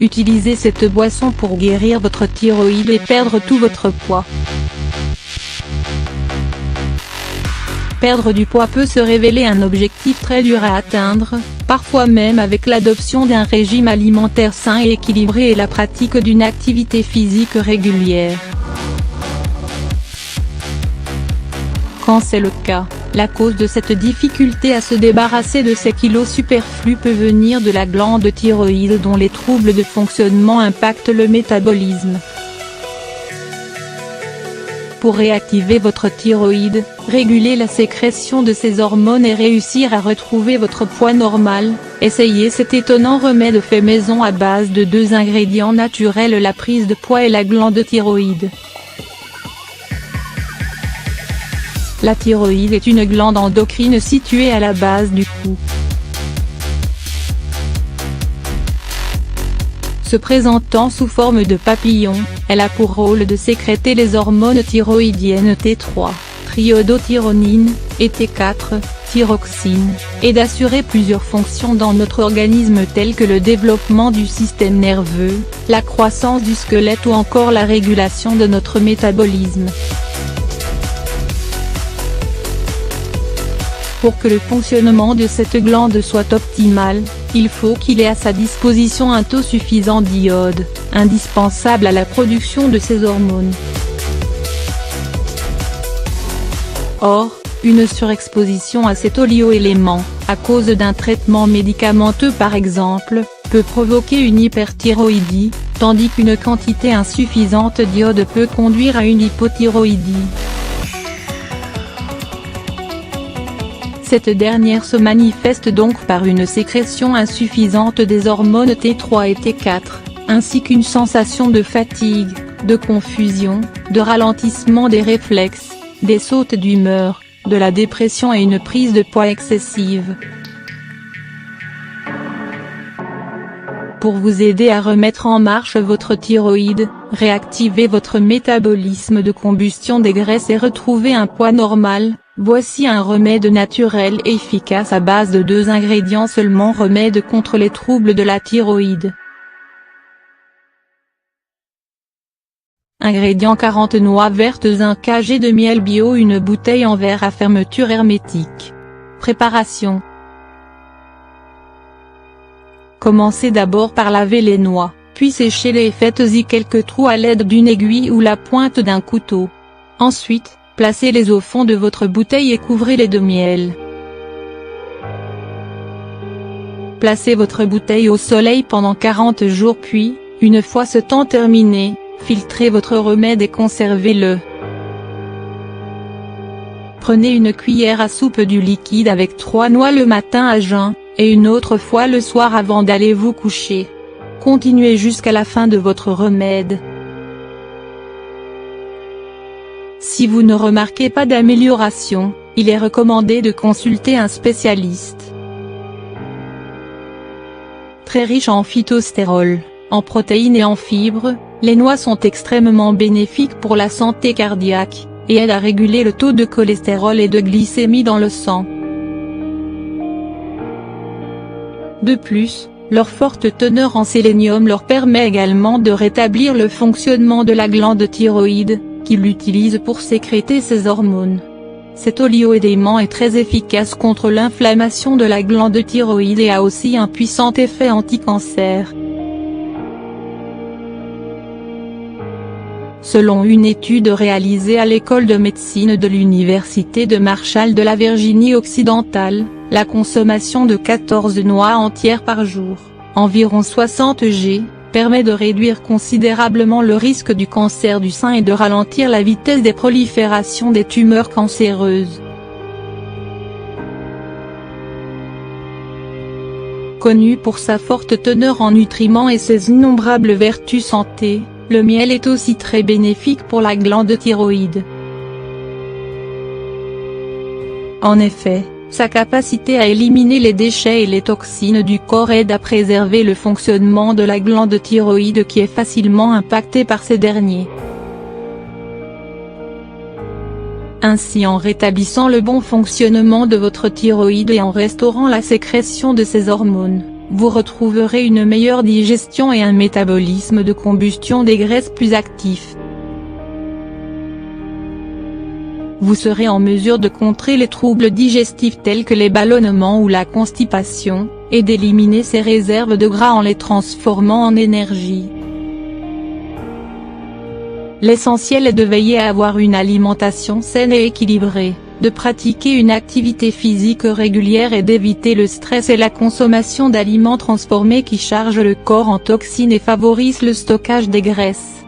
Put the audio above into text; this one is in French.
utilisez cette boisson pour guérir votre thyroïde et perdre tout votre poids. Perdre du poids peut se révéler un objectif très dur à atteindre, parfois même avec l'adoption d'un régime alimentaire sain et équilibré et la pratique d'une activité physique régulière. Quand c'est le cas, la cause de cette difficulté à se débarrasser de ces kilos superflus peut venir de la glande thyroïde dont les troubles de fonctionnement impactent le métabolisme. Pour réactiver votre thyroïde, réguler la sécrétion de ces hormones et réussir à retrouver votre poids normal, essayez cet étonnant remède fait maison à base de 2 ingrédients naturels, la prise de poids et la glande thyroïde. La thyroïde est une glande endocrine située à la base du cou. Se présentant sous forme de papillon, elle a pour rôle de sécréter les hormones thyroïdiennes T3, triiodothyronine, et T4, thyroxine, et d'assurer plusieurs fonctions dans notre organisme telles que le développement du système nerveux, la croissance du squelette ou encore la régulation de notre métabolisme. Pour que le fonctionnement de cette glande soit optimal, il faut qu'il ait à sa disposition un taux suffisant d'iode, indispensable à la production de ces hormones. Or, une surexposition à cet oligo-élément, à cause d'un traitement médicamenteux par exemple, peut provoquer une hyperthyroïdie, tandis qu'une quantité insuffisante d'iode peut conduire à une hypothyroïdie. Cette dernière se manifeste donc par une sécrétion insuffisante des hormones T3 et T4, ainsi qu'une sensation de fatigue, de confusion, de ralentissement des réflexes, des sautes d'humeur, de la dépression et une prise de poids excessive. Pour vous aider à remettre en marche votre thyroïde, réactiver votre métabolisme de combustion des graisses et retrouver un poids normal, voici un remède naturel et efficace à base de 2 ingrédients seulement. Remède contre les troubles de la thyroïde. Ingrédients 40 noix vertes, 1 kg de miel bio, une bouteille en verre à fermeture hermétique. Préparation. Commencez d'abord par laver les noix, puis séchez-les et faites-y quelques trous à l'aide d'une aiguille ou la pointe d'un couteau. Ensuite, placez-les au fond de votre bouteille et couvrez-les de miel. Placez votre bouteille au soleil pendant 40 jours puis, une fois ce temps terminé, filtrez votre remède et conservez-le. Prenez une cuillère à soupe du liquide avec 3 noix le matin à jeun, et une autre fois le soir avant d'aller vous coucher. Continuez jusqu'à la fin de votre remède. Si vous ne remarquez pas d'amélioration, il est recommandé de consulter un spécialiste. Très riche en phytostérol, en protéines et en fibres, les noix sont extrêmement bénéfiques pour la santé cardiaque, et aident à réguler le taux de cholestérol et de glycémie dans le sang. De plus, leur forte teneur en sélénium leur permet également de rétablir le fonctionnement de la glande thyroïde, qui l'utilise pour sécréter ses hormones. Cet oligo-élément est très efficace contre l'inflammation de la glande thyroïde et a aussi un puissant effet anti-cancer. Selon une étude réalisée à l'école de médecine de l'université de Marshall de la Virginie occidentale, la consommation de 14 noix entières par jour, environ 60 g, permet de réduire considérablement le risque du cancer du sein et de ralentir la vitesse des proliférations des tumeurs cancéreuses. Connu pour sa forte teneur en nutriments et ses innombrables vertus santé, le miel est aussi très bénéfique pour la glande thyroïde. En effet, sa capacité à éliminer les déchets et les toxines du corps aide à préserver le fonctionnement de la glande thyroïde qui est facilement impactée par ces derniers. Ainsi, en rétablissant le bon fonctionnement de votre thyroïde et en restaurant la sécrétion de ces hormones, vous retrouverez une meilleure digestion et un métabolisme de combustion des graisses plus actif. Vous serez en mesure de contrer les troubles digestifs tels que les ballonnements ou la constipation, et d'éliminer ces réserves de gras en les transformant en énergie. L'essentiel est de veiller à avoir une alimentation saine et équilibrée, de pratiquer une activité physique régulière et d'éviter le stress et la consommation d'aliments transformés qui chargent le corps en toxines et favorisent le stockage des graisses.